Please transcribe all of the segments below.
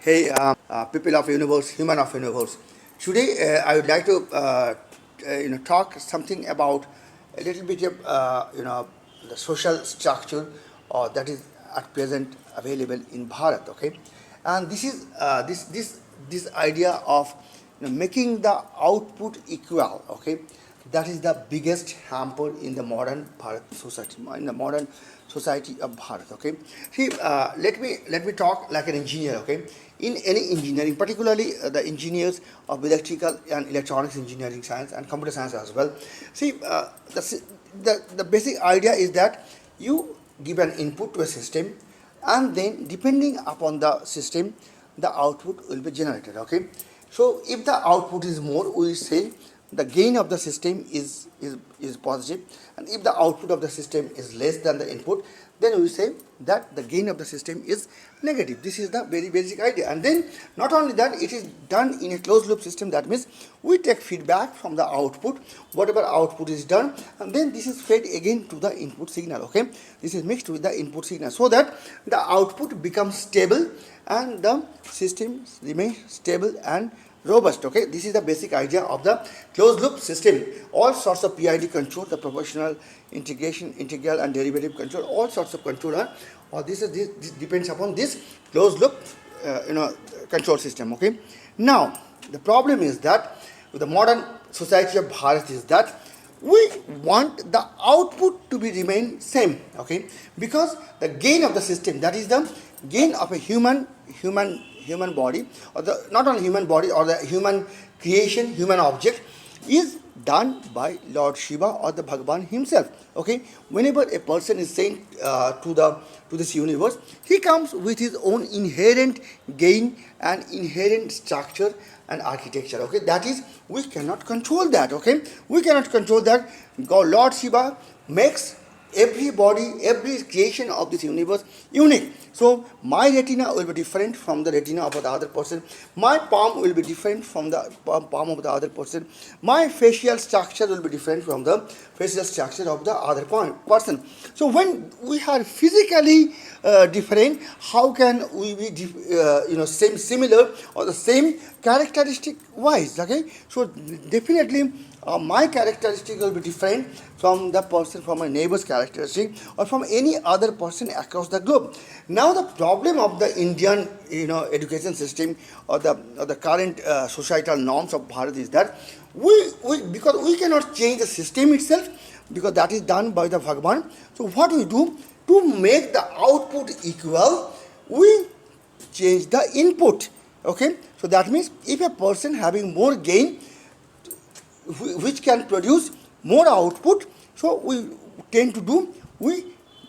Hey, people of universe, human of universe. Today, I would like to talk something about a little bit of the social structure that is at present available in Bharat. Okay, and this is this idea of making the output equal. Okay, that is the biggest hamper in the modern Bharat society, in the modern society of Bharat. Okay, see, let me talk like an engineer. Okay, in any engineering, particularly the engineers of electrical and electronics engineering science and computer science as well. See, the basic idea is that you give an input to a system, and then depending upon the system, the output will be generated. Okay, so if the output is more, we say the gain of the system is positive, and if the output of the system is less than the input, then we say that the gain of the system is negative. This is the very basic idea. And then not only that, it is done in a closed loop system. That means we take feedback from the output, whatever output is done, and then this is fed again to the input signal. Okay, this is mixed with the input signal so that the output becomes stable and the system remains stable and robust. Okay, this is the basic idea of the closed loop system. All sorts of PID control, the proportional, integration, integral and derivative control, all sorts of control are, or this depends upon this closed loop control system. Okay, now the problem is that with the modern society of Bharat is that we want the output to be remain same. Okay, because the gain of the system, that is the gain of a human body, or the not only human body or the human creation, human object, is done by Lord Shiva or the Bhagavan himself. Okay, whenever a person is sent to this universe, he comes with his own inherent gain and inherent structure and architecture. Okay, that is, we cannot control that. Okay, we cannot control that. God, Lord Shiva makes every body, every creation of this universe unique. So my retina will be different from the retina of the other person. My palm will be different from the palm of the other person. My facial structure will be different from the facial structure of the other person. So when we are physically different, how can we be same, similar, or the same characteristic wise? Okay, so definitely my characteristic will be different from the person, from my neighbor's characteristic, or from any other person across the globe. Now the problem of the Indian education system, or the current societal norms of Bharat is that because we cannot change the system itself, because that is done by the Bhagavan. So what we do to make the output equal, we change the input. Okay, so that means if a person having more gain, which can produce more output, so we tend to do, we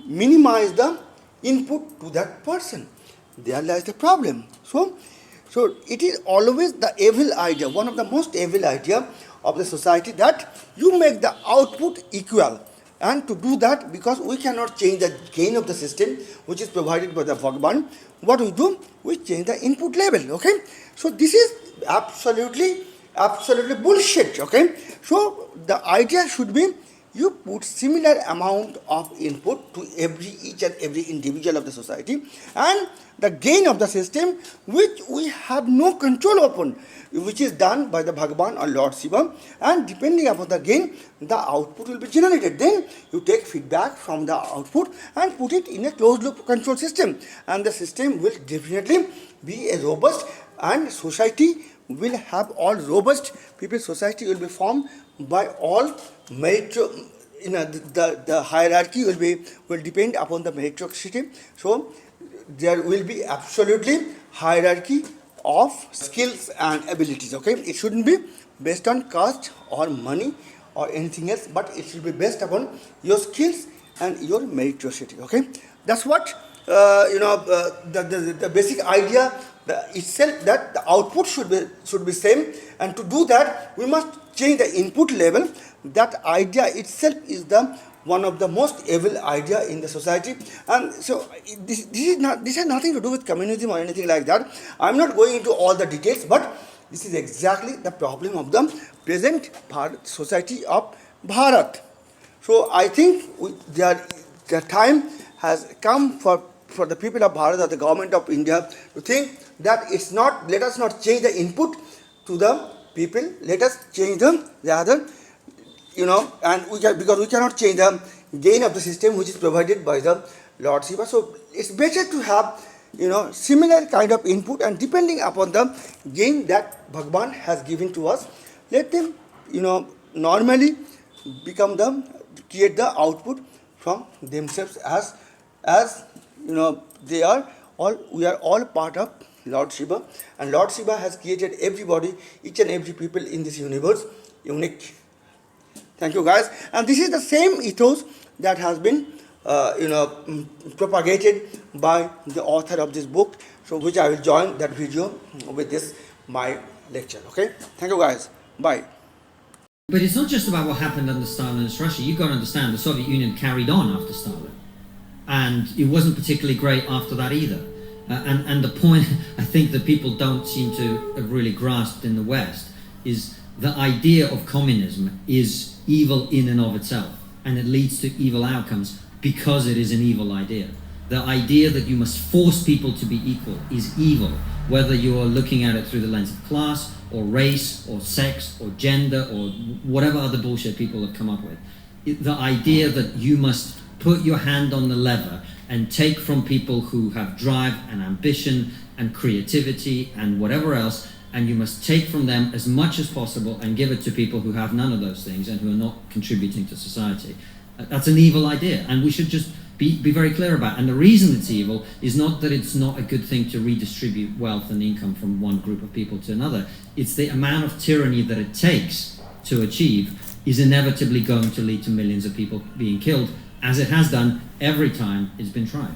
minimize the input to that person. There lies the problem. So it is always the evil idea, one of the most evil idea of the society, that you make the output equal. And to do that, because we cannot change the gain of the system which is provided by the Bhagavan, what we do, we change the input level. Okay, so this is absolutely bullshit. Okay, so the idea should be, you put similar amount of input to each and every individual of the society, and the gain of the system which we have no control upon, which is done by the Bhagavan or Lord Shiva, and depending upon the gain, the output will be generated. Then you take feedback from the output and put it in a closed loop control system, and the system will definitely be a robust, and society will have all robust people. Society will be formed by all the hierarchy will depend upon the meritocracy. So there will be absolutely hierarchy of skills and abilities. Okay, it shouldn't be based on caste or money or anything else, but it should be based upon your skills and your meritocracy. Okay, that's what the basic idea itself, that the output should be same, and to do that we must change the input level. That idea itself is the one of the most evil idea in the society. And so this has nothing to do with communism or anything like that. I'm not going into all the details, but this is exactly the problem of the present society of Bharat. So I think the time has come for for the people of Bharat or the government of India to think that it's not, let us not change the input to the people, let us change the rather, and because we cannot change the gain of the system which is provided by the Lord Shiva. So it's better to have similar kind of input, and depending upon the gain that Bhagwan has given to us, let them normally create the output from themselves as they are all, we are all part of Lord Shiva, and Lord Shiva has created everybody, each and every people in this universe unique. Thank you guys. And this is the same ethos that has been propagated by the author of this book, so which I will join that video with this my lecture. Okay, thank you guys, bye. But it's not just about what happened under Stalinist Russia. You've got to understand the Soviet Union carried on after Stalin, and it wasn't particularly great after that either. And the point I think that people don't seem to have really grasped in the West is the idea of communism is evil in and of itself, and it leads to evil outcomes because it is an evil idea. The idea that you must force people to be equal is evil, whether you are looking at it through the lens of class or race or sex or gender or whatever other bullshit people have come up with. The idea that you must put your hand on the lever and take from people who have drive and ambition and creativity and whatever else, and you must take from them as much as possible and give it to people who have none of those things and who are not contributing to society. That's an evil idea, and we should just be very clear about it. And the reason it's evil is not that it's not a good thing to redistribute wealth and income from one group of people to another. It's the amount of tyranny that it takes to achieve is inevitably going to lead to millions of people being killed, as it has done every time it's been tried.